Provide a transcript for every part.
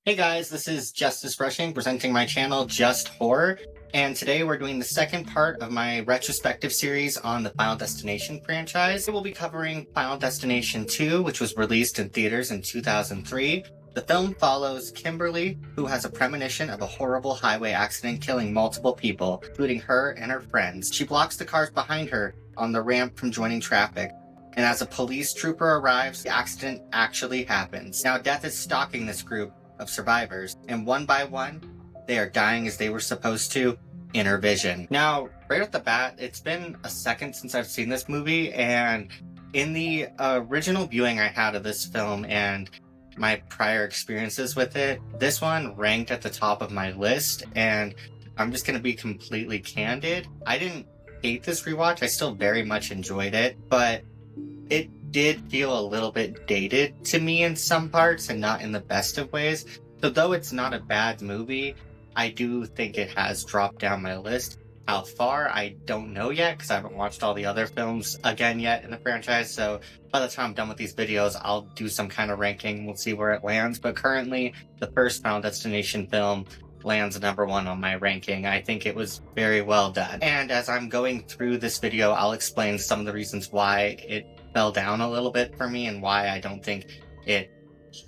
Hey guys, this is Justice Rushing presenting my channel Just Horror, and today we're doing the second part of my retrospective series on the Final Destination franchise. We'll be covering Final Destination 2, which was released in theaters in 2003. The film follows Kimberly, who has a premonition of a horrible highway accident killing multiple people, including her and her friends. She blocks the cars behind her on the ramp from joining traffic, and as a police trooper arrives, the accident actually happens. Now, death is stalking this group of survivors, and one by one, they are dying as they were supposed to in her vision. Now, right off the bat, it's been a second since I've seen this movie, and in the original viewing I had of this film and my prior experiences with it, this one ranked at the top of my list, and I'm just going to be completely candid. I didn't hate this rewatch. I still very much enjoyed it, but it did feel a little bit dated to me in some parts and not in the best of ways. So though it's not a bad movie, I do think it has dropped down my list. How far, I don't know yet, because I haven't watched all the other films again yet in the franchise. So by the time I'm done with these videos, I'll do some kind of ranking. We'll see where it lands. But currently, the first Final Destination film lands number one on my ranking. I think it was very well done. And as I'm going through this video, I'll explain some of the reasons why it fell down a little bit for me and why I don't think it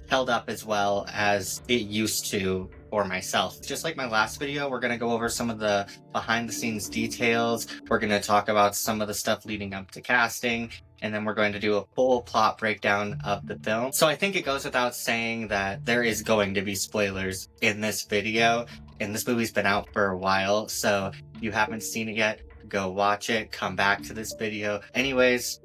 held up as well as it used to for myself. Just like my last video, we're going to go over some of the behind the scenes details. We're going to talk about some of the stuff leading up to casting, and then we're going to do a full plot breakdown of the film. So I think it goes without saying that there is going to be spoilers in this video, and this movie's been out for a while, so if you haven't seen it yet, go watch it, come back to this video. Anyways,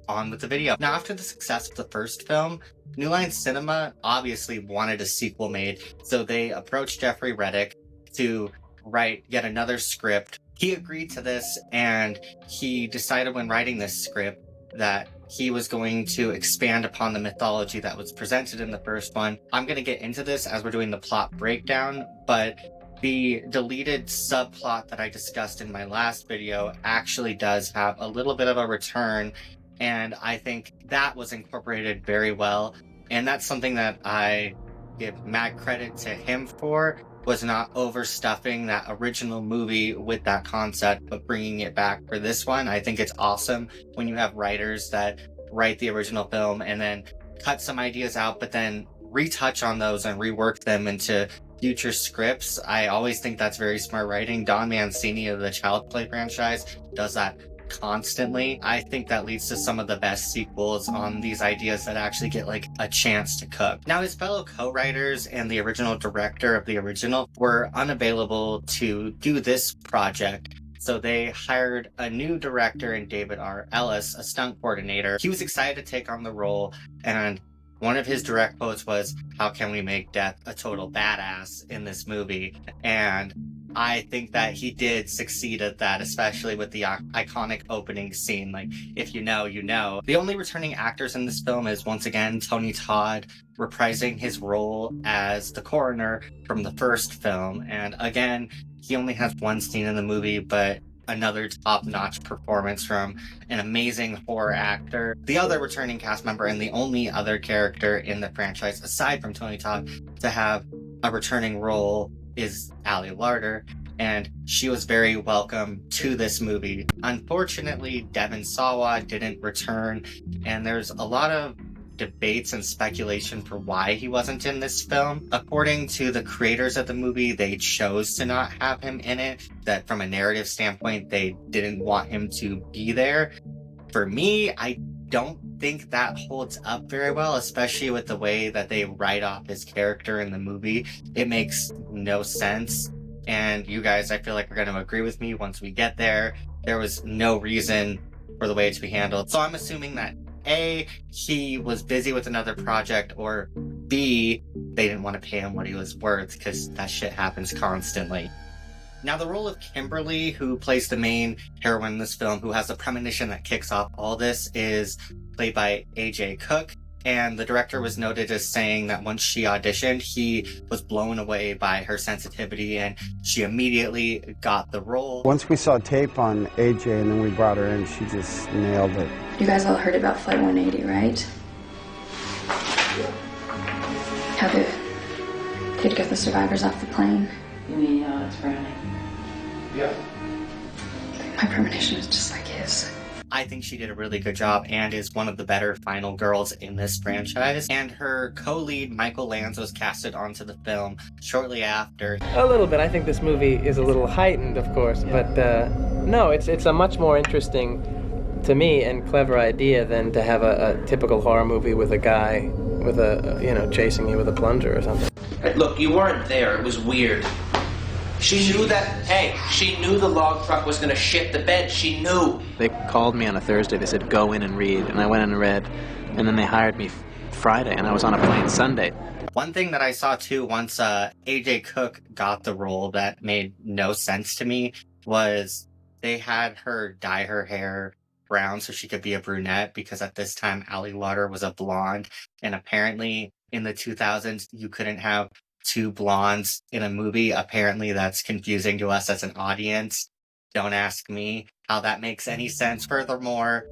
on with the video. Now, after the success of the first film, New Line Cinema obviously wanted a sequel made, so they approached Jeffrey Reddick to write yet another script. He agreed to this, and he decided when writing this script that he was going to expand upon the mythology that was presented in the first one. I'm going to get into this as we're doing the plot breakdown, but the deleted subplot that I discussed in my last video actually does have a little bit of a return, and I think that was incorporated very well. And that's something that I give mad credit to him for, was not overstuffing that original movie with that concept, but bringing it back for this one. I think it's awesome when you have writers that write the original film and then cut some ideas out, but then retouch on those and rework them into future scripts. I always think that's very smart writing. Don Mancini of the Child's Play franchise does that constantly. I think that leads to some of the best sequels on these ideas that actually get like a chance to cook. Now, his fellow co-writers and the original director of the original were unavailable to do this project, so they hired a new director in David R. Ellis, a stunt coordinator. He was excited to take on the role, and one of his direct quotes was, "How can we make Death a total badass in this movie?" And I think that he did succeed at that, especially with the iconic opening scene. Like, if you know, you know. The only returning actors in this film is, once again, Tony Todd reprising his role as the coroner from the first film. And again, he only has one scene in the movie, but another top-notch performance from an amazing horror actor. The other returning cast member and the only other character in the franchise, aside from Tony Todd, to have a returning role is Ali Larter, and she was very welcome to this movie. Unfortunately, Devon Sawa didn't return, and there's a lot of debates and speculation for why he wasn't in this film. According to the creators of the movie, they chose to not have him in it, that from a narrative standpoint, they didn't want him to be there. For me, I don't think that holds up very well, especially with the way that they write off his character in the movie. It makes no sense, and you guys, I feel like, are going to agree with me once we get there. There was no reason for the way to be handled. So I'm assuming that A, he was busy with another project, or B, they didn't want to pay him what he was worth, because that shit happens constantly. Now, the role of Kimberly, who plays the main heroine in this film, who has a premonition that kicks off all this, is played by A.J. Cook, and the director was noted as saying that once she auditioned, he was blown away by her sensitivity, and she immediately got the role. Once we saw tape on AJ and then we brought her in, she just nailed it. You guys all heard about Flight 180, right? How the Could get the survivors off the plane. You mean it's Browning? Yeah. My premonition is just like his. I think she did a really good job and is one of the better final girls in this franchise. And her co-lead, Michael Lanz, was casted onto the film shortly after. A little bit. I think this movie is a little heightened, of course, but no, it's a much more interesting, to me, and clever idea than to have a typical horror movie with a guy with chasing you with a plunger or something. Hey, look, you weren't there. It was weird. She knew she knew the log truck was going to shit the bed. She knew. They called me on a Thursday. They said, go in and read. And I went in and read. And then they hired me Friday, and I was on a plane Sunday. One thing that I saw, too, once AJ Cook got the role that made no sense to me was they had her dye her hair brown so she could be a brunette, because at this time, Ally Lauder was a blonde. And apparently, in the 2000s, you couldn't have two blondes in a movie. Apparently that's confusing to us as an audience. Don't ask me how that makes any sense. Furthermore,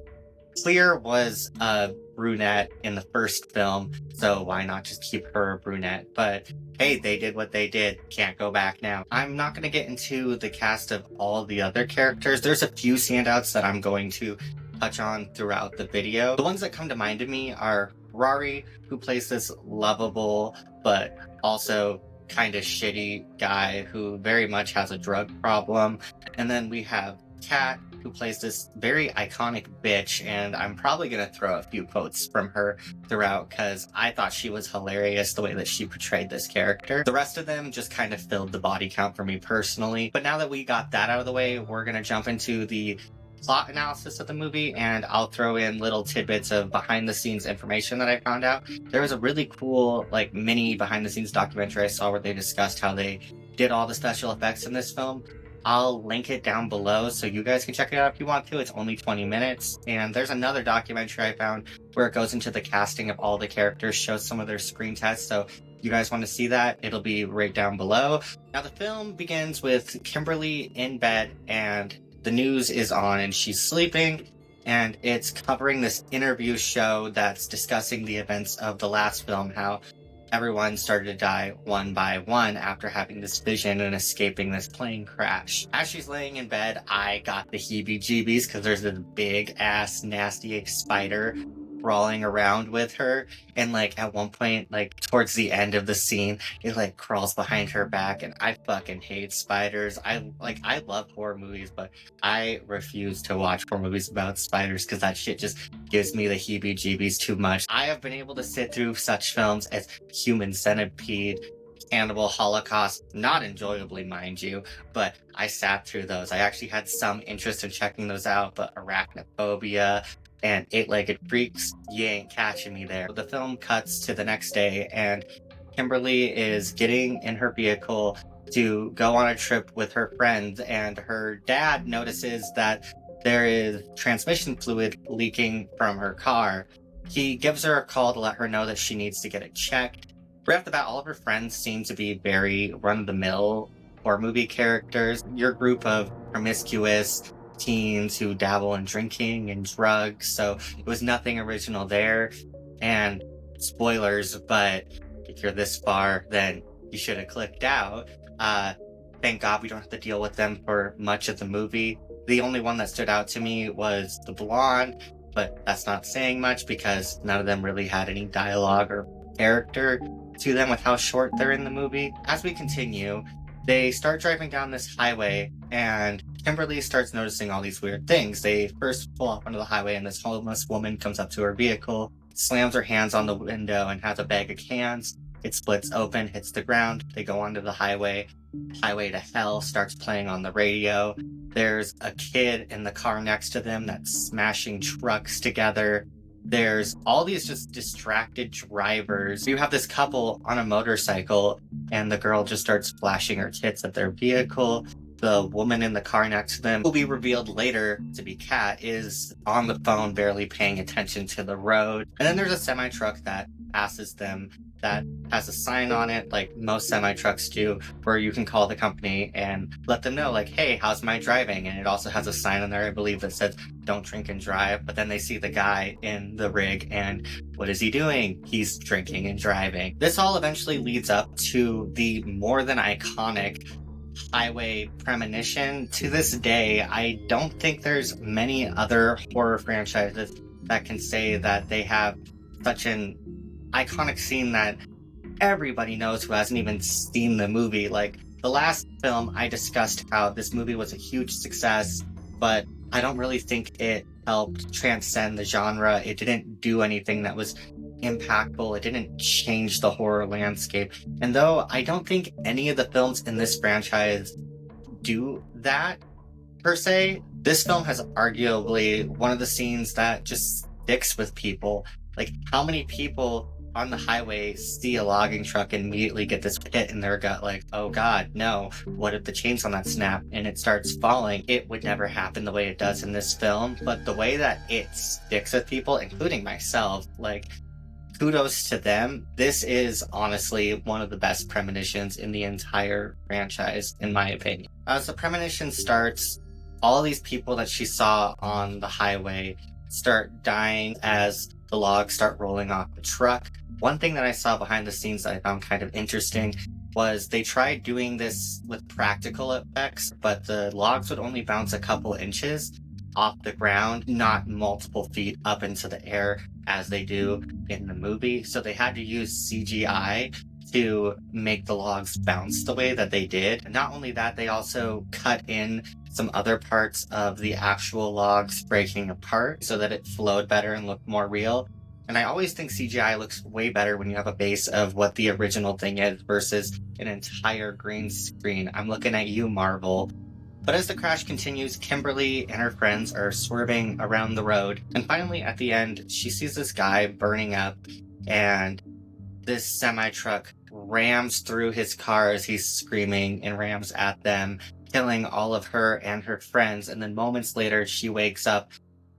Clear was a brunette in the first film, so why not just keep her a brunette? But hey, they did what they did. Can't go back now. I'm not going to get into the cast of all the other characters. There's a few standouts that I'm going to touch on throughout the video. The ones that come to mind to me are Rory, who plays this lovable but also kind of shitty guy who very much has a drug problem. And then we have Kat, who plays this very iconic bitch, and I'm probably going to throw a few quotes from her throughout because I thought she was hilarious the way that she portrayed this character. The rest of them just kind of filled the body count for me personally. But now that we got that out of the way, we're going to jump into the plot analysis of the movie, and I'll throw in little tidbits of behind the scenes information that I found out. There was a really cool mini behind the scenes documentary I saw where they discussed how they did all the special effects in this film. I'll link it down below so you guys can check it out if you want to. It's only 20 minutes. And there's another documentary I found where it goes into the casting of all the characters, shows some of their screen tests. So if you guys want to see that, it'll be right down below. Now the film begins with Kimberly in bed, and the news is on and she's sleeping, and it's covering this interview show that's discussing the events of the last film, how everyone started to die one by one after having this vision and escaping this plane crash. As she's laying in bed, I got the heebie-jeebies because there's this big-ass, nasty spider crawling around with her, and at one point, towards the end of the scene, it crawls behind her back, and I fucking hate spiders. I love horror movies, but I refuse to watch horror movies about spiders because that shit just gives me the heebie-jeebies too much. I have been able to sit through such films as Human Centipede, Cannibal Holocaust, not enjoyably, mind you, but I sat through those. I actually had some interest in checking those out, but Arachnophobia and Eight-Legged Freaks, you ain't catching me there. The film cuts to the next day, and Kimberly is getting in her vehicle to go on a trip with her friends, and her dad notices that there is transmission fluid leaking from her car. He gives her a call to let her know that she needs to get it checked. Right off the bat, all of her friends seem to be very run-of-the-mill horror movie characters. Your group of promiscuous teens who dabble in drinking and drugs, so it was nothing original there. And spoilers, but if you're this far, then you should have clicked out. Thank God we don't have to deal with them for much of the movie. The only one that stood out to me was the blonde, but that's not saying much because none of them really had any dialogue or character to them with how short they're in the movie. As we continue, they start driving down this highway, and Kimberly starts noticing all these weird things. They first pull off onto the highway, and this homeless woman comes up to her vehicle, slams her hands on the window, and has a bag of cans. It splits open, hits the ground. They go onto the highway. Highway to Hell starts playing on the radio. There's a kid in the car next to them that's smashing trucks together. There's all these just distracted drivers. You have this couple on a motorcycle, and the girl just starts flashing her tits at their vehicle. The woman in the car next to them, who will be revealed later to be Kat, is on the phone, barely paying attention to the road. And then there's a semi-truck that passes them, that has a sign on it, like most semi-trucks do, where you can call the company and let them know, like, hey, how's my driving? And it also has a sign on there, I believe, that says, don't drink and drive. But then they see the guy in the rig, and what is he doing? He's drinking and driving. This all eventually leads up to the more than iconic highway premonition. To this day, I don't think there's many other horror franchises that can say that they have such an iconic scene that everybody knows who hasn't even seen the movie. Like, the last film, I discussed how this movie was a huge success, but I don't really think it helped transcend the genre. It didn't do anything that was impactful. It didn't change the horror landscape. And though I don't think any of the films in this franchise do that per se, this film has arguably one of the scenes that just sticks with people. Like, how many people on the highway see a logging truck and immediately get this pit in their gut, like, oh god, no, what if the chain's on that snap and it starts falling? It would never happen the way it does in this film, but the way that it sticks with people, including myself, like, kudos to them. This is honestly one of the best premonitions in the entire franchise, in my opinion. As the premonition starts, all these people that she saw on the highway start dying as the logs start rolling off the truck. One thing that I saw behind the scenes that I found kind of interesting was they tried doing this with practical effects, but the logs would only bounce a couple inches off the ground, not multiple feet up into the air as they do in the movie. So they had to use CGI to make the logs bounce the way that they did. Not only that, they also cut in some other parts of the actual logs breaking apart so that it flowed better and looked more real. And I always think CGI looks way better when you have a base of what the original thing is versus an entire green screen. I'm looking at you, Marvel. But as the crash continues, Kimberly and her friends are swerving around the road. And finally, at the end, she sees this guy burning up, and this semi-truck rams through his car as he's screaming and rams at them, killing all of her and her friends. And then moments later, she wakes up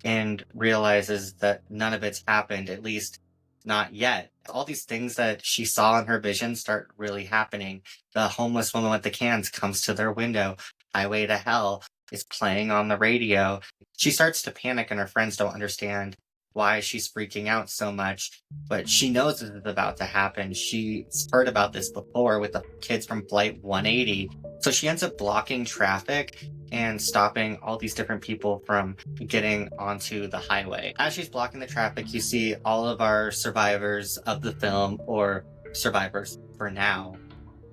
and realizes that none of it's happened, at least not yet. All these things that she saw in her vision start really happening. The homeless woman with the cans comes to their window. Highway to Hell is playing on the radio. She starts to panic, and her friends don't understand why she's freaking out so much, but she knows this is about to happen. She's heard about this before with the kids from Flight 180. So she ends up blocking traffic and stopping all these different people from getting onto the highway. As she's blocking the traffic, you see all of our survivors of the film, or survivors for now,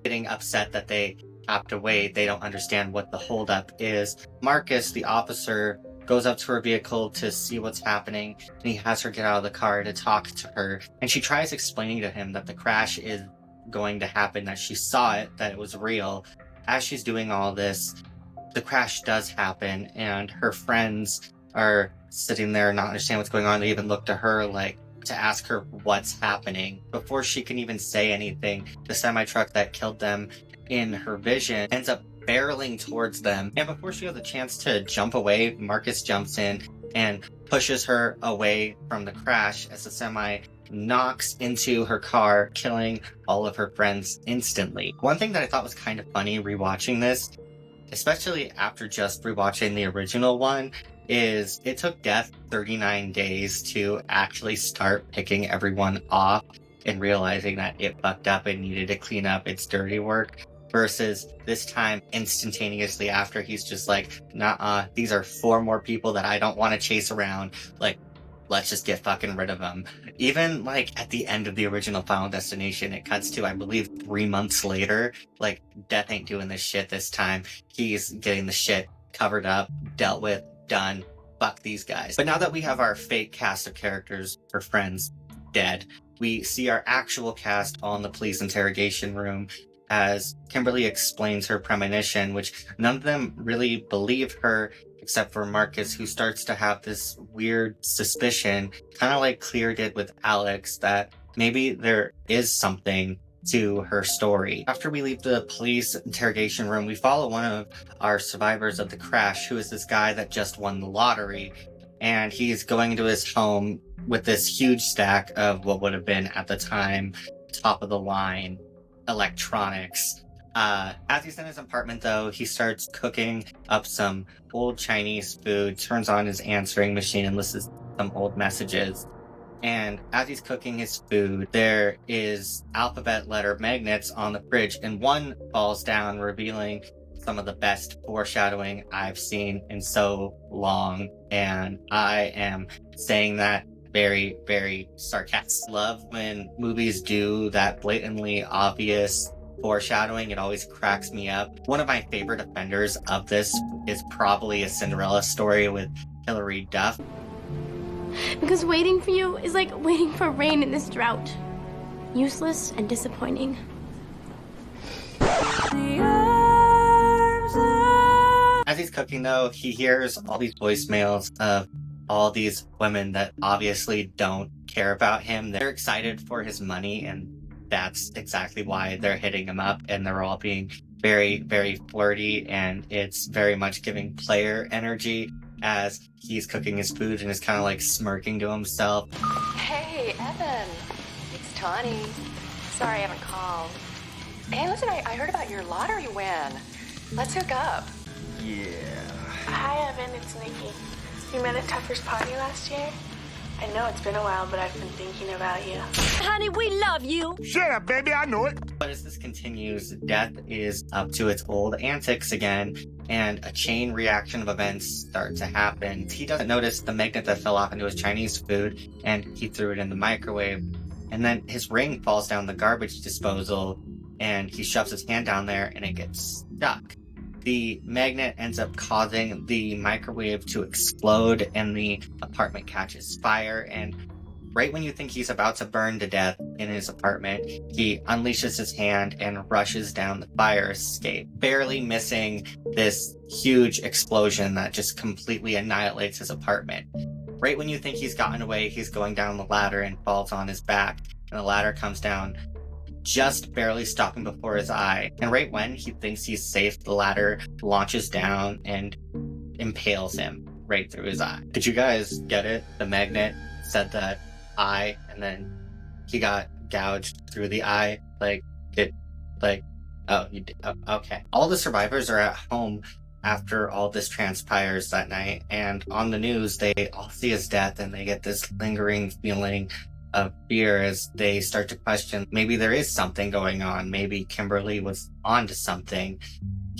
getting upset that they have to wait. They don't understand what the holdup is. Marcus, the officer, goes up to her vehicle to see what's happening, and he has her get out of the car to talk to her. And she tries explaining to him that the crash is going to happen, that she saw it, that it was real. As she's doing all this, the crash does happen, and her friends are sitting there not understanding what's going on. They even look to her like to ask her what's happening. Before she can even say anything, the semi-truck that killed them in her vision ends up barreling towards them. And before she has a chance to jump away, Marcus jumps in and pushes her away from the crash as the semi knocks into her car, killing all of her friends instantly. One thing that I thought was kind of funny rewatching this, especially after just rewatching the original one, is it took Death 39 days to actually start picking everyone off and realizing that it fucked up and needed to clean up its dirty work, versus this time instantaneously after, he's just like, nah, these are 4 more people that I don't want to chase around. Like, let's just get fucking rid of them. Even like at the end of the original Final Destination, it cuts to, I believe, 3 months later. Like, Death ain't doing this shit this time. He's getting the shit covered up, dealt with, done. Fuck these guys. But now that we have our fake cast of characters, her friends, dead, we see our actual cast on the police interrogation room as Kimberly explains her premonition, which none of them really believe her, except for Marcus, who starts to have this weird suspicion, kind of like Clear did with Alex, that maybe there is something to her story. After we leave the police interrogation room, we follow one of our survivors of the crash, who is this guy that just won the lottery. And he's going into his home with this huge stack of what would have been, at the time, top of the line electronics. As he's in his apartment, though, he starts cooking up some old Chinese food, turns on his answering machine, and listens to some old messages. And as he's cooking his food, there is alphabet letter magnets on the fridge, and one falls down, revealing some of the best foreshadowing I've seen in so long. And I am saying that very, very sarcastic. Love when movies do that blatantly obvious foreshadowing. It always cracks me up. One of my favorite offenders of this is probably A Cinderella Story with Hilary Duff. Because waiting for you is like waiting for rain in this drought. Useless and disappointing. As he's cooking, though, he hears all these voicemails of all these women that obviously don't care about him. They're excited for his money, and that's exactly why they're hitting him up, and they're all being very, very flirty, and it's very much giving player energy as he's cooking his food and is kind of like smirking to himself. Hey, Evan. It's Tawny. Sorry I haven't called. Hey, listen, I heard about your lottery win. Let's hook up. Hi, Evan. It's Nikki. We met at Tuffer's party last year. I know it's been a while, but I've been thinking about you. Honey, we love you. Shut up, baby, I know it. But as this continues, Death is up to its old antics again, and a chain reaction of events start to happen. He doesn't notice the magnet that fell off into his Chinese food, and he threw it in the microwave. And then his ring falls down the garbage disposal, and he shoves his hand down there, and it gets stuck. The magnet ends up causing the microwave to explode, and the apartment catches fire. And right when you think he's about to burn to death in his apartment, he unleashes his hand and rushes down the fire escape, barely missing this huge explosion that just completely annihilates his apartment. Right when you think he's gotten away, he's going down the ladder and falls on his back, and the ladder comes down, just barely stopping before his eye. And right when he thinks he's safe, the ladder launches down and impales him right through his eye. Did you guys get it? The magnet said that eye, and then he got gouged through the eye. Oh, you did. Oh, okay. All the survivors are at home after all this transpires that night, and on the news, they all see his death, and they get this lingering feeling of fear as they start to question, maybe there is something going on. Maybe Kimberly was onto something.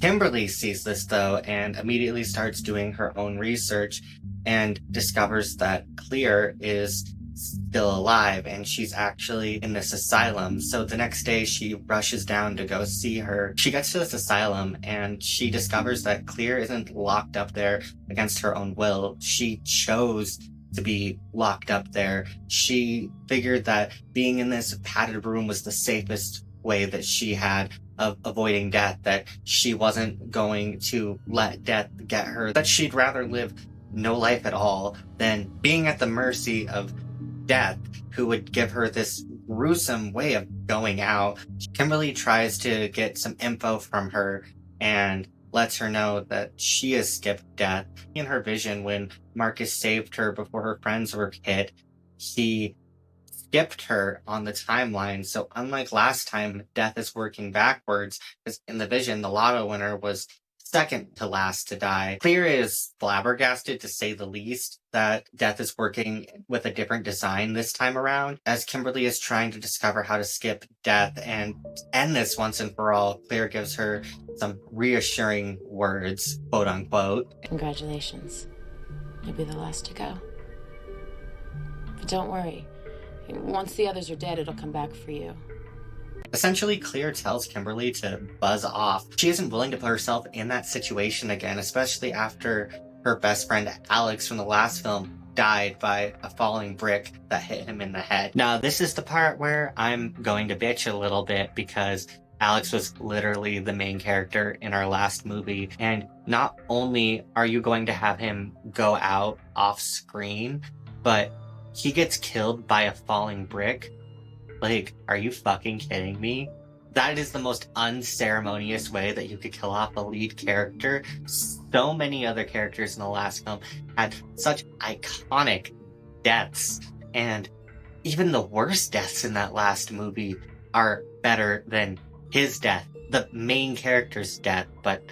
Kimberly sees this, though, and immediately starts doing her own research and discovers that Clear is still alive, and she's actually in this asylum. So the next day, she rushes down to go see her. She gets to this asylum, and she discovers that Clear isn't locked up there against her own will. She chose to be locked up there. She figured that being in this padded room was the safest way that she had of avoiding death, that she wasn't going to let death get her, that she'd rather live no life at all than being at the mercy of death, who would give her this gruesome way of going out. Kimberly tries to get some info from her and lets her know that she has skipped death. In her vision, when Marcus saved her before her friends were hit, he skipped her on the timeline. So unlike last time, death is working backwards, because in the vision, the lotto winner was second to last to die. Clear is flabbergasted, to say the least, that death is working with a different design this time around, as Kimberly is trying to discover how to skip death and end this once and for all. Clear gives her some reassuring words, quote unquote. Congratulations. You'll be the last to go. But don't worry. Once the others are dead, it'll come back for you. Essentially, Clear tells Kimberly to buzz off. She isn't willing to put herself in that situation again, especially after her best friend Alex from the last film died by a falling brick that hit him in the head. Now, this is the part where I'm going to bitch a little bit, because Alex was literally the main character in our last movie, and not only are you going to have him go out off screen, but he gets killed by a falling brick. Like, are you fucking kidding me? That is the most unceremonious way that you could kill off a lead character. So many other characters in the last film had such iconic deaths, and even the worst deaths in that last movie are better than his death, the main character's death. But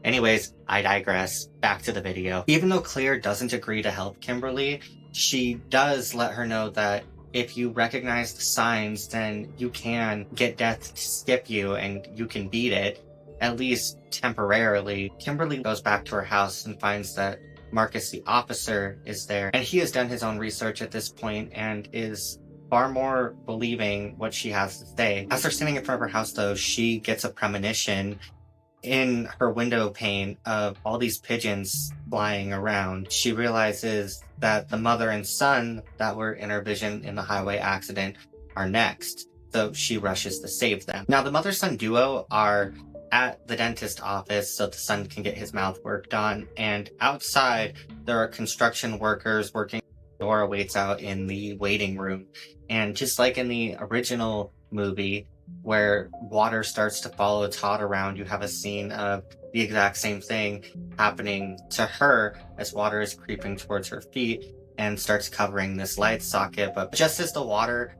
anyways, I digress. Back to the video. Even though Clear doesn't agree to help Kimberly, she does let her know that if you recognize the signs, then you can get death to skip you and you can beat it, at least temporarily. Kimberly goes back to her house and finds that Marcus the officer is there, and he has done his own research at this point and is far more believing what she has to say. As they're standing in front of her house though, she gets a premonition in her window pane of all these pigeons flying around. She realizes that the mother and son that were in her vision in the highway accident are next, so she rushes to save them. Now the mother-son duo are at the dentist office so the son can get his mouth work done, and outside there are construction workers working. Dora waits out in the waiting room, and just like in the original movie where water starts to follow Todd around, you have a scene of the exact same thing happening to her as water is creeping towards her feet and starts covering this light socket. But just as the water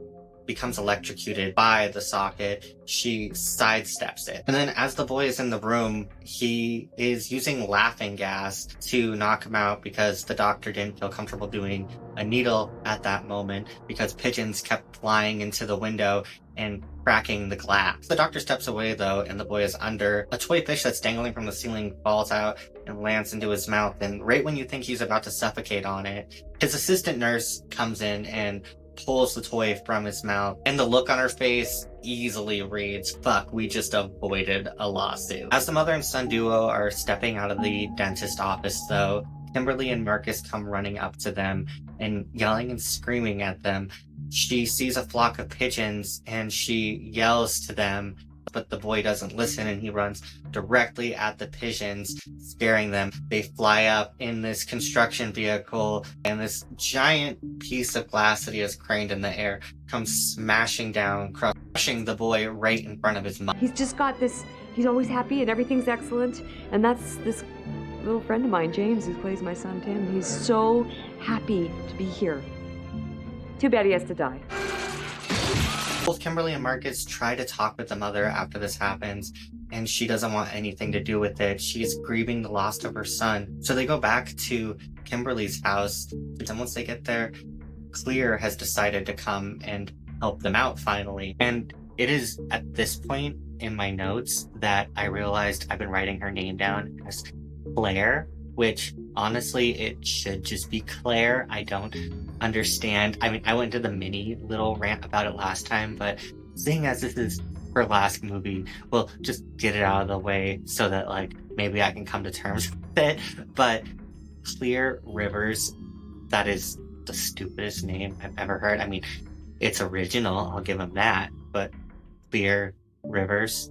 becomes electrocuted by the socket, she sidesteps it. And then as the boy is in the room, he is using laughing gas to knock him out because the doctor didn't feel comfortable doing a needle at that moment because pigeons kept flying into the window and cracking the glass. The doctor steps away though, and the boy is under. A toy fish that's dangling from the ceiling falls out and lands into his mouth, and right when you think he's about to suffocate on it, his assistant nurse comes in and pulls the toy from his mouth, and the look on her face easily reads, "Fuck, we just avoided a lawsuit." As the mother and son duo are stepping out of the dentist office though, Kimberly and Marcus come running up to them and yelling and screaming at them. She sees a flock of pigeons and she yells to them, but the boy doesn't listen and he runs directly at the pigeons, scaring them. They fly up in this construction vehicle, and this giant piece of glass that he has craned in the air comes smashing down, crushing the boy right in front of his mouth. He's just got this, he's always happy and everything's excellent, and that's this little friend of mine, James, who plays my son Tim. He's so happy to be here. Too bad he has to die. Both Kimberly and Marcus try to talk with the mother after this happens, and she doesn't want anything to do with it. She's grieving the loss of her son. So they go back to Kimberly's house, and once they get there, Clear has decided to come and help them out finally. And it is at this point in my notes that I realized I've been writing her name down as Claire, which honestly, it should just be Claire. I don't understand. I mean, I went to the mini little rant about it last time, but seeing as this is her last movie, we'll just get it out of the way so that, like, maybe I can come to terms with it. But Clear Rivers, that is the stupidest name I've ever heard. I mean, it's original, I'll give him that, but Clear Rivers.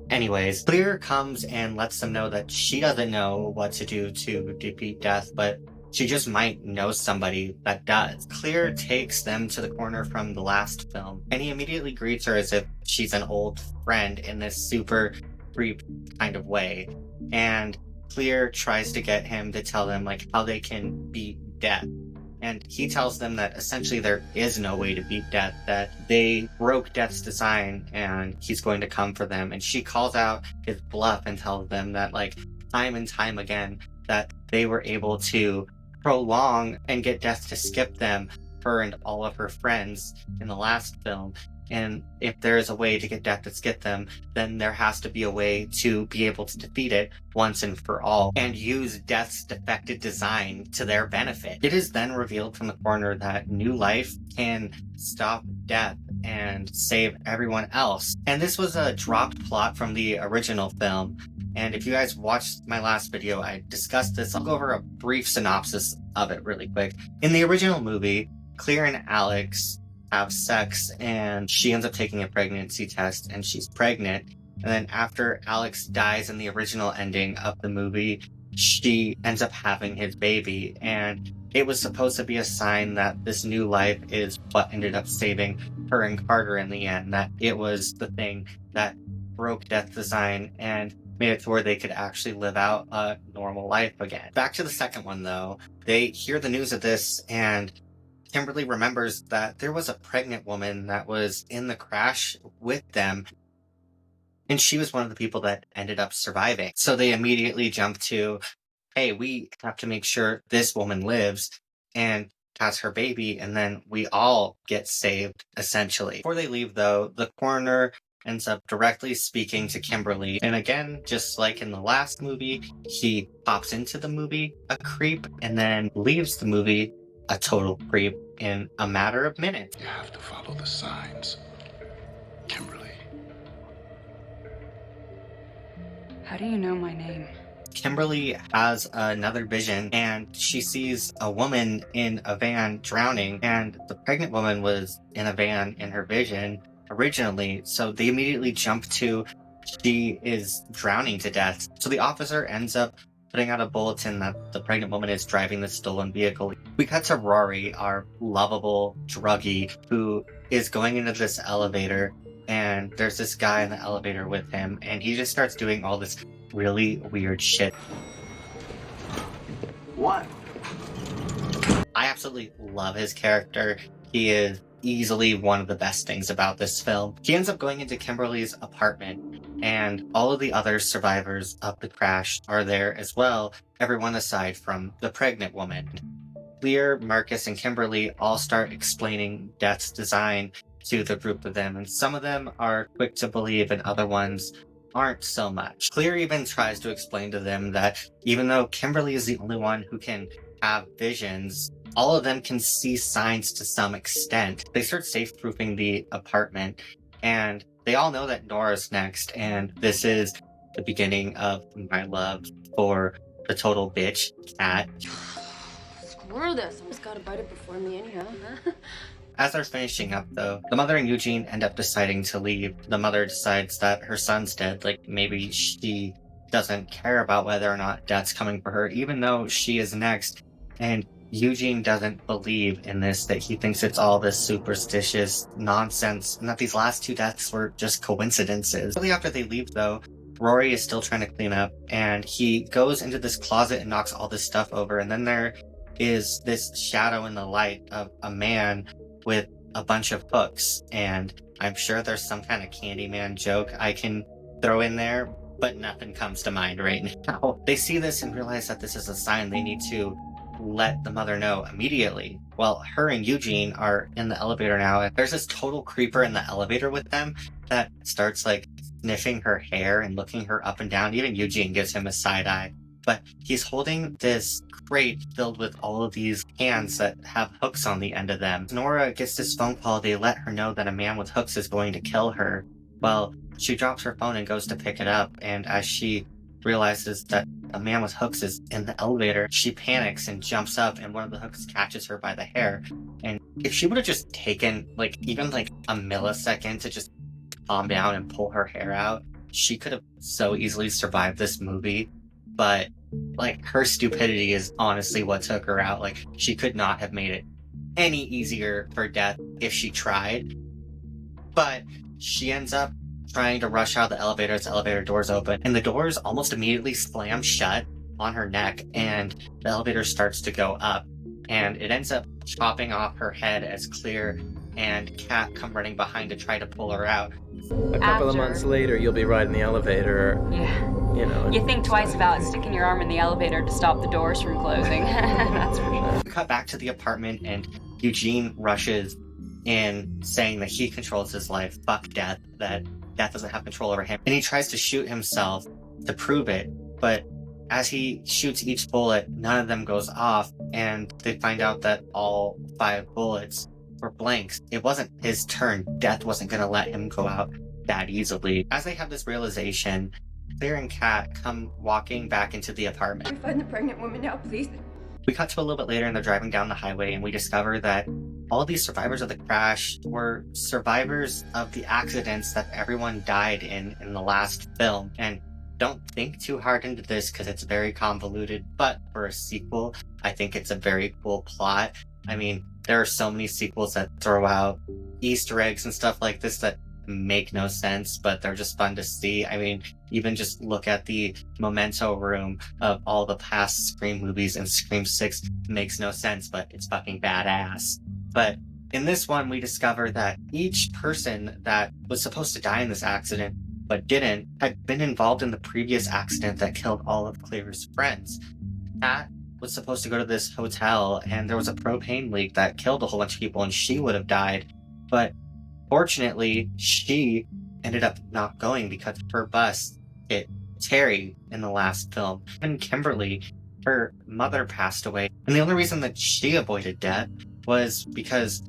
Anyways, Clear comes and lets them know that she doesn't know what to do to defeat death, but she just might know somebody that does. Clear takes them to the corner from the last film, and he immediately greets her as if she's an old friend in this super creep kind of way. And Clear tries to get him to tell them, like, how they can beat death. And he tells them that essentially there is no way to beat death, that they broke death's design and he's going to come for them. And she calls out his bluff and tells them that, like, time and time again, that they were able to prolong and get death to skip them, her and all of her friends in the last film. And if there is a way to get death to skip them, then there has to be a way to be able to defeat it once and for all and use death's defective design to their benefit. It is then revealed from the corner that new life can stop death and save everyone else. And this was a dropped plot from the original film. And if you guys watched my last video, I discussed this. I'll go over a brief synopsis of it really quick. In the original movie, Clear and Alex have sex and she ends up taking a pregnancy test and she's pregnant. And then after Alex dies in the original ending of the movie, she ends up having his baby. And it was supposed to be a sign that this new life is what ended up saving her and Carter in the end, that it was the thing that broke death's design and made it to where they could actually live out a normal life again. Back to the second one though, they hear the news of this and Kimberly remembers that there was a pregnant woman that was in the crash with them, and she was one of the people that ended up surviving. So they immediately jump to, hey, we have to make sure this woman lives and has her baby, and then we all get saved, essentially. Before they leave, though, the coroner ends up directly speaking to Kimberly. And again, just like in the last movie, he pops into the movie a creep and then leaves the movie a total creep in a matter of minutes. You have to follow the signs, Kimberly. How do you know my name? Kimberly has another vision, and she sees a woman in a van drowning, and the pregnant woman was in a van in her vision originally, so they immediately jump to she is drowning to death. So the officer ends up putting out a bulletin that the pregnant woman is driving the stolen vehicle. We cut to Rory, our lovable druggie, who is going into this elevator, and there's this guy in the elevator with him, and he just starts doing all this really weird shit. What? I absolutely love his character. He is easily one of the best things about this film. He ends up going into Kimberly's apartment, and all of the other survivors of the crash are there as well, everyone aside from the pregnant woman. Lear, Marcus, and Kimberly all start explaining Death's design to the group of them, and some of them are quick to believe and other ones aren't so much. Clear even tries to explain to them that even though Kimberly is the only one who can have visions, all of them can see signs to some extent. They start safe-proofing the apartment, and they all know that Nora's next, and this is the beginning of my love for the total bitch cat. Screw this. I just gotta bite it before me anyhow, huh? As they're finishing up, though, the mother and Eugene end up deciding to leave. The mother decides that her son's dead. Like, maybe she doesn't care about whether or not Death's coming for her, even though she is next. And Eugene doesn't believe in this, that he thinks it's all this superstitious nonsense, and that these last two deaths were just coincidences. Shortly after they leave, though, Rory is still trying to clean up, and he goes into this closet and knocks all this stuff over, and then there is this shadow in the light of a man with a bunch of hooks, and I'm sure there's some kind of Candyman joke I can throw in there, but nothing comes to mind right now. They see this and realize that this is a sign they need to let the mother know immediately. Well, her and Eugene are in the elevator now, and there's this total creeper in the elevator with them that starts like sniffing her hair and looking her up and down. Even Eugene gives him a side eye. But he's holding this crate filled with all of these cans that have hooks on the end of them. Nora gets this phone call. They let her know that a man with hooks is going to kill her. Well, she drops her phone and goes to pick it up, and as she realizes that a man with hooks is in the elevator, she panics and jumps up, and one of the hooks catches her by the hair. And if she would have just taken even a millisecond to just calm down and pull her hair out, she could have so easily survived this movie. But her stupidity is honestly what took her out. She could not have made it any easier for Death if she tried. But she ends up trying to rush out of the elevator as the elevator doors open, and the doors almost immediately slam shut on her neck, and the elevator starts to go up, and it ends up chopping off her head as Clear and Kat come running behind to try to pull her out. A couple of months later, you'll be riding the elevator. Yeah. You think twice about sticking your arm in the elevator to stop the doors from closing. That's for sure. We cut back to the apartment, and Eugene rushes in saying that he controls his life. Fuck Death, that Death doesn't have control over him. And he tries to shoot himself to prove it, but as he shoots each bullet, none of them goes off, and they find out that all 5 bullets were blanks. It wasn't his turn. Death wasn't going to let him go out that easily. As they have this realization, Claire and Kat come walking back into the apartment. Can we find the pregnant woman now, please? We cut to a little bit later, and they're driving down the highway, and we discover that all these survivors of the crash were survivors of the accidents that everyone died in the last film. And don't think too hard into this because it's very convoluted, but for a sequel, I think it's a very cool plot. I mean, there are so many sequels that throw out Easter eggs and stuff like this that make no sense, but they're just fun to see. I mean, even just look at the memento room of all the past Scream movies, and Scream 6 makes no sense, but it's fucking badass. But in this one, we discover that each person that was supposed to die in this accident but didn't had been involved in the previous accident that killed all of Claire's friends. Kat was supposed to go to this hotel, and there was a propane leak that killed a whole bunch of people, and she would have died. But fortunately, she ended up not going because her bus hit Terry in the last film. And Kimberly, her mother passed away. And the only reason that she avoided death was because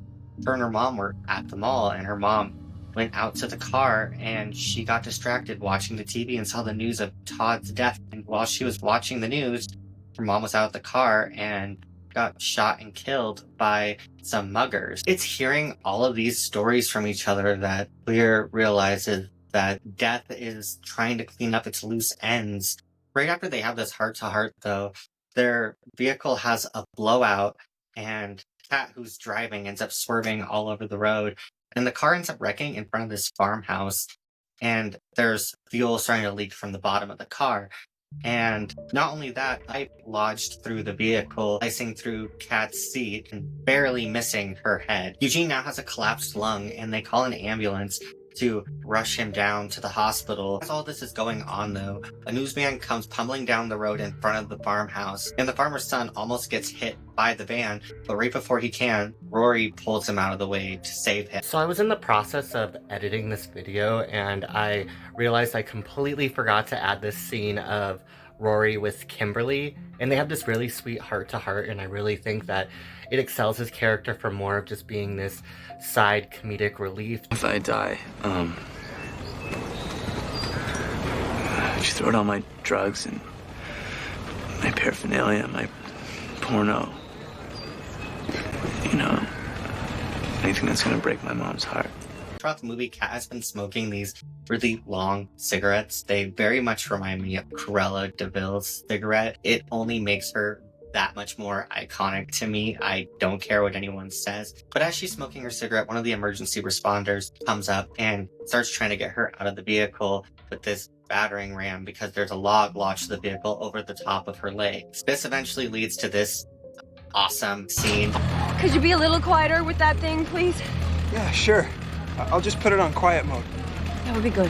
her and her mom were at the mall, and her mom went out to the car and she got distracted watching the TV and saw the news of Todd's death. And while she was watching the news, her mom was out of the car and got shot and killed by some muggers. It's hearing all of these stories from each other that Clear realizes that death is trying to clean up its loose ends. Right after they have this heart-to-heart, though, their vehicle has a blowout, and Kat, who's driving, ends up swerving all over the road. And the car ends up wrecking in front of this farmhouse, and there's fuel starting to leak from the bottom of the car. And not only that, pipe lodged through the vehicle, slicing through Kat's seat and barely missing her head. Eugene now has a collapsed lung, and they call an ambulance to rush him down to the hospital. As all this is going on, though, a newsman comes pummeling down the road in front of the farmhouse, and the farmer's son almost gets hit by the van, but right before he can, Rory pulls him out of the way to save him. So I was in the process of editing this video, and I realized I completely forgot to add this scene of Rory with Kimberly, and they have this really sweet heart-to-heart, and I really think that it excels his character for more of just being this side comedic relief. If I die, just throw down my drugs and my paraphernalia, my porno. You know, anything that's gonna break my mom's heart. Throughout the movie, Kat has been smoking these really long cigarettes. They very much remind me of Cruella de Vil's cigarette. It only makes her that much more iconic to me. I don't care what anyone says. But as she's smoking her cigarette, one of the emergency responders comes up and starts trying to get her out of the vehicle with this battering ram because there's a log lodged to the vehicle over the top of her legs. This eventually leads to this awesome scene. Could you be a little quieter with that thing, please? Yeah, sure. I'll just put it on quiet mode. That would be good.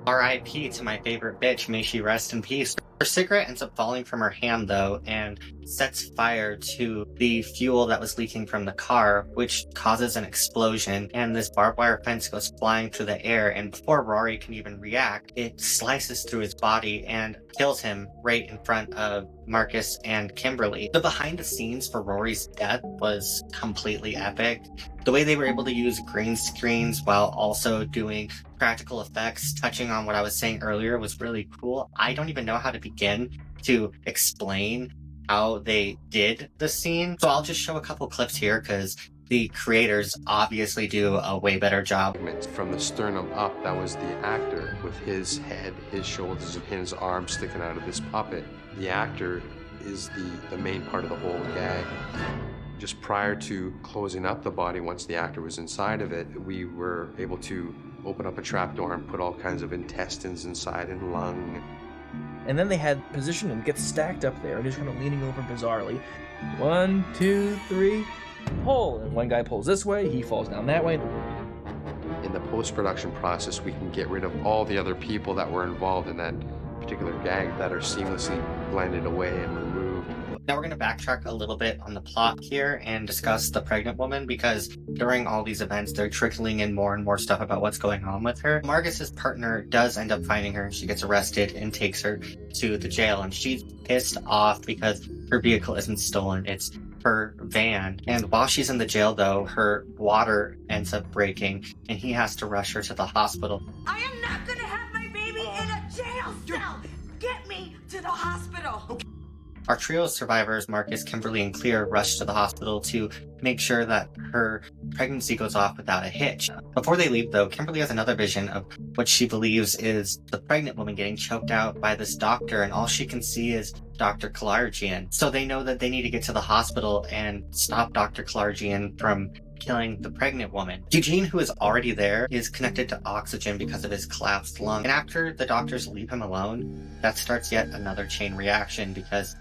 R.I.P. to my favorite bitch, may she rest in peace. Her cigarette ends up falling from her hand, though, and sets fire to the fuel that was leaking from the car, which causes an explosion, and this barbed wire fence goes flying through the air, and before Rory can even react, it slices through his body and kills him right in front of Marcus and Kimberly. The behind the scenes for Rory's death was completely epic. The way they were able to use green screens while also doing practical effects, touching on what I was saying earlier, was really cool. I don't even know how to begin to explain how they did the scene, so I'll just show a couple clips here because the creators obviously do a way better job. From the sternum up, that was the actor with his head, his shoulders, and his arms sticking out of this puppet. The actor is the main part of the whole gag. Just prior to closing up the body, once the actor was inside of it, we were able to open up a trapdoor and put all kinds of intestines inside and lung. And then they had positioned and get stacked up there and just kind of leaning over bizarrely. 1, 2, 3, pull. And one guy pulls this way, he falls down that way. In the post-production process, we can get rid of all the other people that were involved in that particular gag that are seamlessly blended away and removed. Now we're going to backtrack a little bit on the plot here and discuss the pregnant woman, because during all these events, they're trickling in more and more stuff about what's going on with her. Marcus's partner does end up finding her. She gets arrested and takes her to the jail, and she's pissed off because her vehicle isn't stolen. It's her van. And while she's in the jail, though, her water ends up breaking, and he has to rush her to the hospital. I am not gonna have my baby in a jail cell! Get me to the hospital! Okay. Our trio of survivors, Marcus, Kimberly, and Clear, rush to the hospital to make sure that her pregnancy goes off without a hitch. Before they leave, though, Kimberly has another vision of what she believes is the pregnant woman getting choked out by this doctor, and all she can see is Dr. Kalarjian. So they know that they need to get to the hospital and stop Dr. Kalarjian from killing the pregnant woman. Eugene, who is already there, is connected to oxygen because of his collapsed lung. And after the doctors leave him alone, that starts yet another chain reaction, because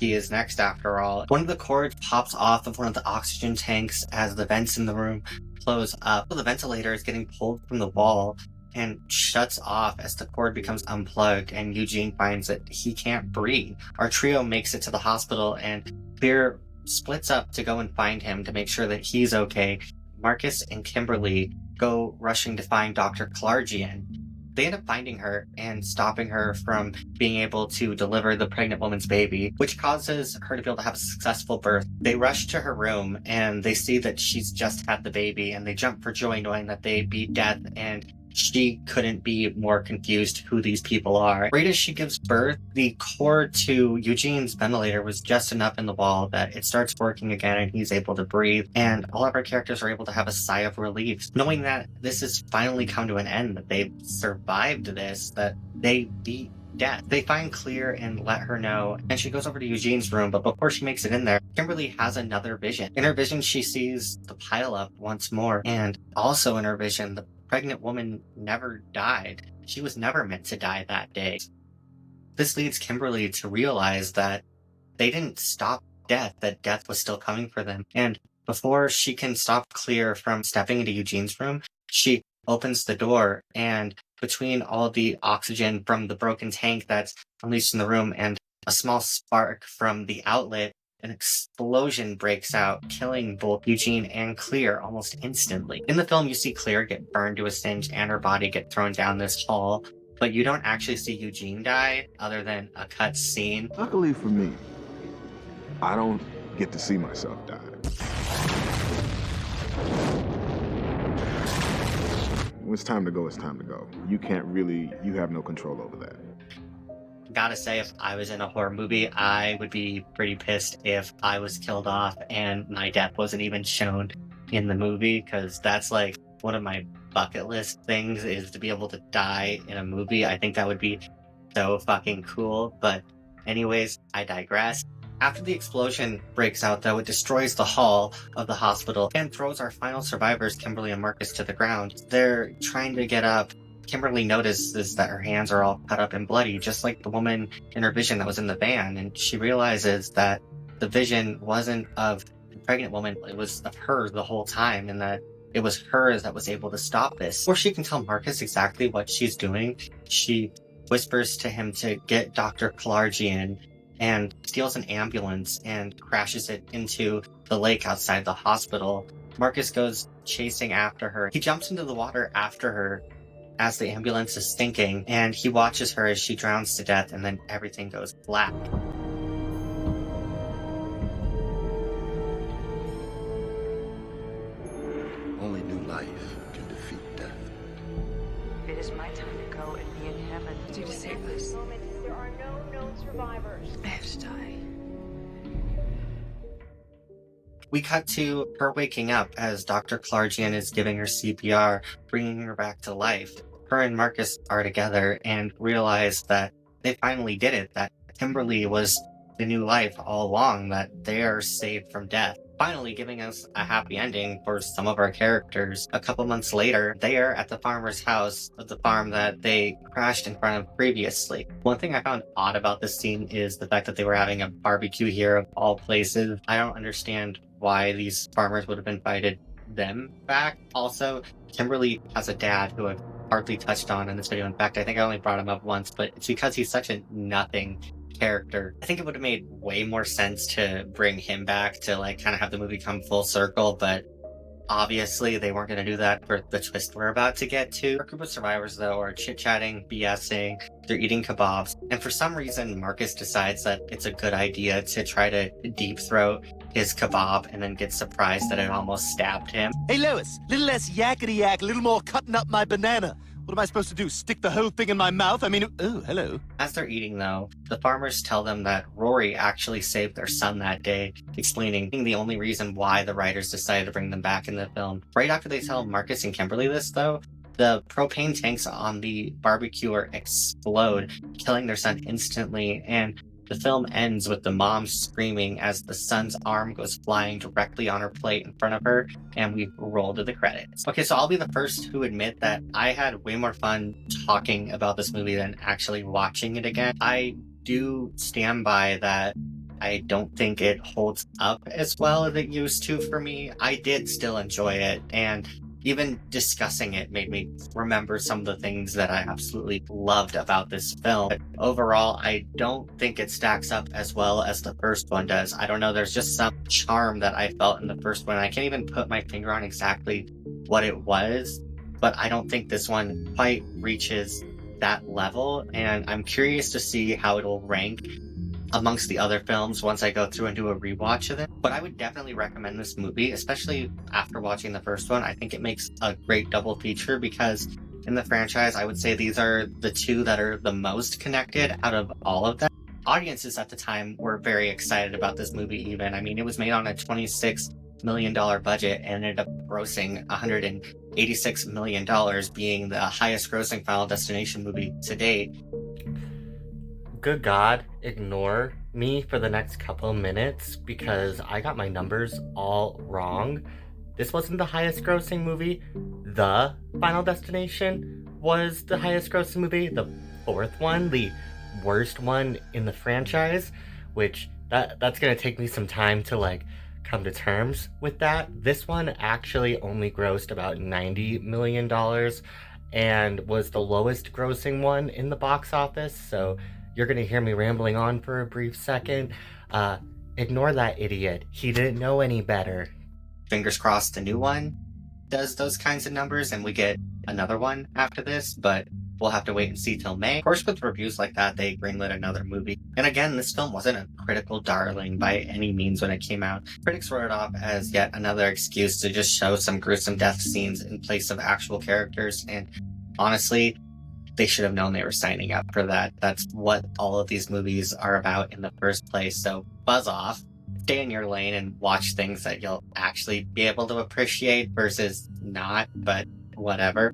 he is next after all. One of the cords pops off of one of the oxygen tanks as the vents in the room close up. The ventilator is getting pulled from the wall and shuts off as the cord becomes unplugged, and Eugene finds that he can't breathe. Our trio makes it to the hospital, and Clear splits up to go and find him to make sure that he's okay. Marcus and Kimberly go rushing to find Dr. Klargian. They end up finding her and stopping her from being able to deliver the pregnant woman's baby, which causes her to be able to have a successful birth. They rush to her room and they see that she's just had the baby, and they jump for joy knowing that they beat death, and she couldn't be more confused who these people are. Right as she gives birth, the cord to Eugene's ventilator was just enough in the wall that it starts working again and he's able to breathe, and all of our characters are able to have a sigh of relief, knowing that this has finally come to an end, that they've survived this, that they beat death. They find Clear and let her know, and she goes over to Eugene's room, but before she makes it in there, Kimberly has another vision. In her vision, she sees the pileup once more, and also in her vision, the pregnant woman never died. She was never meant to die that day. This leads Kimberly to realize that they didn't stop death, that death was still coming for them. And before she can stop Clear from stepping into Eugene's room, she opens the door, and between all the oxygen from the broken tank that's unleashed in the room and a small spark from the outlet, an explosion breaks out, killing both Eugene and Clear almost instantly. In the film, you see Clear get burned to a singe and her body get thrown down this hall, but you don't actually see Eugene die, other than a cut scene. Luckily for me, I don't get to see myself die. When it's time to go, it's time to go. You have no control over that. Gotta say, if I was in a horror movie, I would be pretty pissed if I was killed off and my death wasn't even shown in the movie, because that's like one of my bucket list things, is to be able to die in a movie. I think that would be so fucking cool. But anyways, I digress. After the explosion breaks out, though, it destroys the hall of the hospital and throws our final survivors, Kimberly and Marcus, to the ground. They're trying to get up. Kimberly notices that her hands are all cut up and bloody, just like the woman in her vision that was in the van, and she realizes that the vision wasn't of the pregnant woman, it was of her the whole time, and that it was her that was able to stop this. Before she can tell Marcus exactly what she's doing, she whispers to him to get Dr. Klargian and steals an ambulance and crashes it into the lake outside the hospital. Marcus goes chasing after her. He jumps into the water after her as the ambulance is sinking, and he watches her as she drowns to death, and then everything goes black. Only new life can defeat death. It is my time to go and be in heaven. Do to save us. There are no known survivors. I have to die. We cut to her waking up as Dr. Klargian is giving her CPR, bringing her back to life. Her and Marcus are together and realize that they finally did it, that Kimberly was the new life all along, that they are saved from death. Finally giving us a happy ending for some of our characters. A couple months later, they are at the farmer's house of the farm that they crashed in front of previously. One thing I found odd about this scene is the fact that they were having a barbecue here of all places. I don't understand why these farmers would have invited them back. Also, Kimberly has a dad who I've hardly touched on in this video. In fact, I think I only brought him up once, but it's because he's such a nothing character. I think it would have made way more sense to bring him back to like kind of have the movie come full circle, but obviously they weren't going to do that for the twist we're about to get to. Our group of survivors, though, are chit-chatting, BSing, they're eating kebabs, and for some reason Marcus decides that it's a good idea to try to deep throat his kebab and then gets surprised that it almost stabbed him. Hey Lois, little less yakety yak, a little more cutting up my banana. What am I supposed to do, stick the whole thing in my mouth? I mean, oh, hello. As they're eating, though, the farmers tell them that Rory actually saved their son that day, explaining the only reason why the writers decided to bring them back in the film. Right after they tell Marcus and Kimberly this, though, the propane tanks on the barbecuer explode, killing their son instantly, and the film ends with the mom screaming as the son's arm goes flying directly on her plate in front of her, and we roll to the credits. Okay, so I'll be the first to admit that I had way more fun talking about this movie than actually watching it again. I do stand by that I don't think it holds up as well as it used to for me. I did still enjoy it, and even discussing it made me remember some of the things that I absolutely loved about this film. But overall, I don't think it stacks up as well as the first one does. I don't know, there's just some charm that I felt in the first one. I can't even put my finger on exactly what it was, but I don't think this one quite reaches that level, and I'm curious to see how it'll rank amongst the other films once I go through and do a rewatch of it. But I would definitely recommend this movie, especially after watching the first one. I think it makes a great double feature because in the franchise, I would say these are the two that are the most connected out of all of them. Audiences at the time were very excited about this movie even. I mean, it was made on a $26 million budget and ended up grossing $186 million, being the highest grossing Final Destination movie to date. Good God, ignore me for the next couple minutes because I got my numbers all wrong. This wasn't the highest grossing movie. The Final Destination was the highest grossing movie. The fourth one, the worst one in the franchise, which that's gonna take me some time to come to terms with that. This one actually only grossed about $90 million and was the lowest grossing one in the box office, so you're gonna hear me rambling on for a brief second. Ignore that idiot. He didn't know any better. Fingers crossed the new one does those kinds of numbers and we get another one after this, but we'll have to wait and see till May. Of course, with reviews like that, they greenlit another movie. And again, this film wasn't a critical darling by any means when it came out. Critics wrote it off as yet another excuse to just show some gruesome death scenes in place of actual characters, and honestly, they should have known they were signing up for that. That's what all of these movies are about in the first place. So buzz off, stay in your lane, and watch things that you'll actually be able to appreciate versus not, but whatever.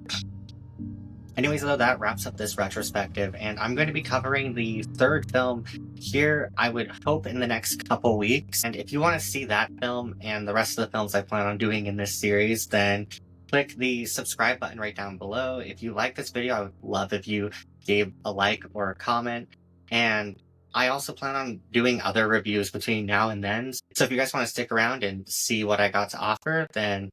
Anyways, though, that wraps up this retrospective, and I'm going to be covering the third film here, I would hope, in the next couple weeks. And if you want to see that film and the rest of the films I plan on doing in this series, then click the subscribe button right down below. If you like this video, I would love if you gave a like or a comment. And I also plan on doing other reviews between now and then. So if you guys want to stick around and see what I got to offer, then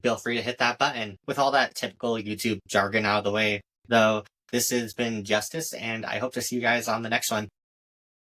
feel free to hit that button. With all that typical YouTube jargon out of the way, though, this has been Justice, and I hope to see you guys on the next one.